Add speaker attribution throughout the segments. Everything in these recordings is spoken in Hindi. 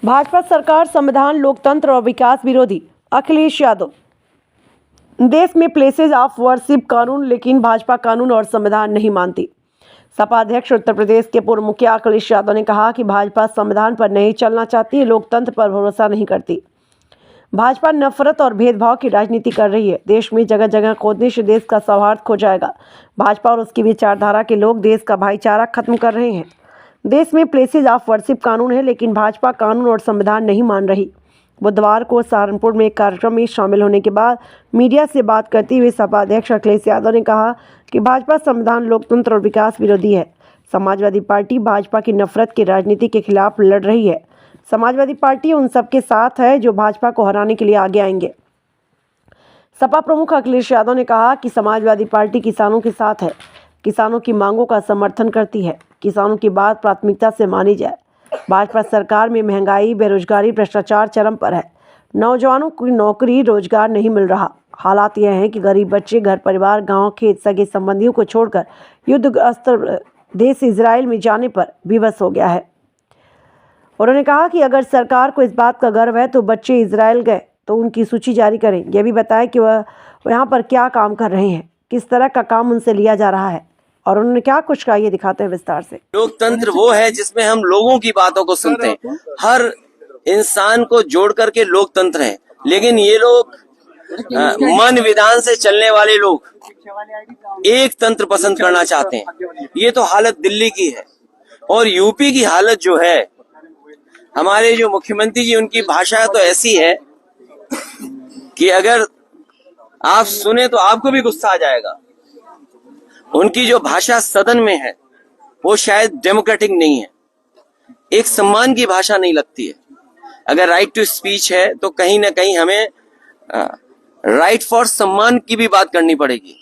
Speaker 1: भाजपा सरकार संविधान, लोकतंत्र और विकास विरोधी। अखिलेश यादव। देश में प्लेसेज ऑफ वर्शिप कानून, लेकिन भाजपा कानून और संविधान नहीं मानती। सपा अध्यक्ष उत्तर प्रदेश के पूर्व मुखिया अखिलेश यादव ने कहा कि भाजपा संविधान पर नहीं चलना चाहती, लोकतंत्र पर भरोसा नहीं करती। भाजपा नफरत और भेदभाव की राजनीति कर रही है। देश में जगह जगह खोदने से देश का सौहार्द खो जाएगा। भाजपा और उसकी विचारधारा के लोग देश का भाईचारा खत्म कर रहे हैं। देश में प्लेसेज ऑफ वर्शिप कानून है, लेकिन भाजपा कानून और संविधान नहीं मान रही। बुधवार को सहारनपुर में एक कार्यक्रम में शामिल होने के बाद मीडिया से बात करते हुए सपा अध्यक्ष अखिलेश यादव ने कहा कि भाजपा संविधान, लोकतंत्र और विकास विरोधी है। समाजवादी पार्टी भाजपा की नफरत की राजनीति के खिलाफ लड़ रही है। समाजवादी पार्टी उन सबके साथ है जो भाजपा को हराने के लिए आगे आएंगे। सपा प्रमुख अखिलेश यादव ने कहा कि समाजवादी पार्टी किसानों के साथ है, किसानों की मांगों का समर्थन करती है, किसानों की बात प्राथमिकता से मानी जाए। भाजपा सरकार में महंगाई, बेरोजगारी, भ्रष्टाचार चरम पर है। नौजवानों को नौकरी, रोजगार नहीं मिल रहा। हालात यह हैं कि गरीब बच्चे घर परिवार, गांव, खेत, सगे संबंधियों को छोड़कर युद्धग्रस्त देश इजराइल में जाने पर विवश हो गया है। उन्होंने कहा कि अगर सरकार को इस बात का गर्व है तो बच्चे इजराइल गए तो उनकी सूची जारी करें। यह भी बताएं कि वह यहाँ पर क्या काम कर रहे हैं, किस तरह का काम उनसे लिया जा रहा है और उन्होंने क्या कुछ कहा, ये दिखाते हैं विस्तार से।
Speaker 2: लोकतंत्र वो है जिसमें हम लोगों की बातों को सुनते हैं, हर इंसान को जोड़ करके लोकतंत्र है। लेकिन ये लोग मन विधान से चलने वाले लोग एक तंत्र पसंद करना चाहते हैं। ये तो हालत दिल्ली की है। और यूपी की हालत जो है, हमारे जो मुख्यमंत्री जी, उनकी भाषा तो ऐसी है कि अगर आप सुने तो आपको भी गुस्सा आ जाएगा। उनकी जो भाषा सदन में है वो शायद डेमोक्रेटिक नहीं है, एक सम्मान की भाषा नहीं लगती है। अगर राइट टू स्पीच है तो कहीं ना कहीं हमें राइट फॉर सम्मान की भी बात करनी पड़ेगी।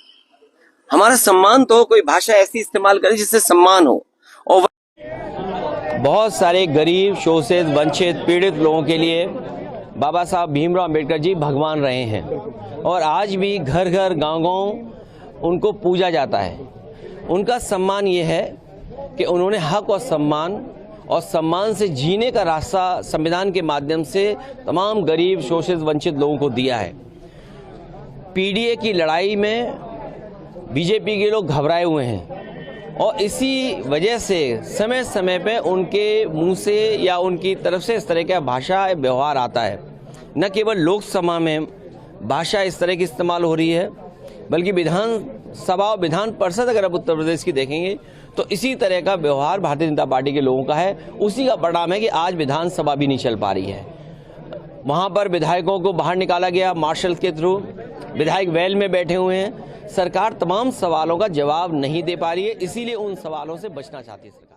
Speaker 2: हमारा सम्मान तो कोई भाषा ऐसी इस्तेमाल करे जिससे सम्मान हो। और
Speaker 3: बहुत सारे गरीब, शोषित, वंचित, पीड़ित लोगों के लिए बाबा साहब भीमराव अंबेडकर जी भगवान रहे हैं और आज भी घर घर, गांव-गांव उनको पूजा जाता है। उनका सम्मान ये है कि उन्होंने हक और सम्मान से जीने का रास्ता संविधान के माध्यम से तमाम गरीब, शोषित, वंचित लोगों को दिया है। पीडीए की लड़ाई में बीजेपी के लोग घबराए हुए हैं और इसी वजह से समय समय पे उनके मुंह से या उनकी तरफ से इस तरह का भाषा व्यवहार आता है। न केवल लोकसभा में भाषा इस तरह की इस्तेमाल हो रही है, बल्कि विधानसभा और विधान परिषद अगर आप उत्तर प्रदेश की देखेंगे तो इसी तरह का व्यवहार भारतीय जनता पार्टी के लोगों का है। उसी का परिणाम है कि आज विधानसभा भी नहीं चल पा रही है। वहाँ पर विधायकों को बाहर निकाला गया मार्शल के थ्रू, विधायक वेल में बैठे हुए हैं। सरकार तमाम सवालों का जवाब नहीं दे पा रही है, इसीलिए उन सवालों से बचना चाहती है सरकार।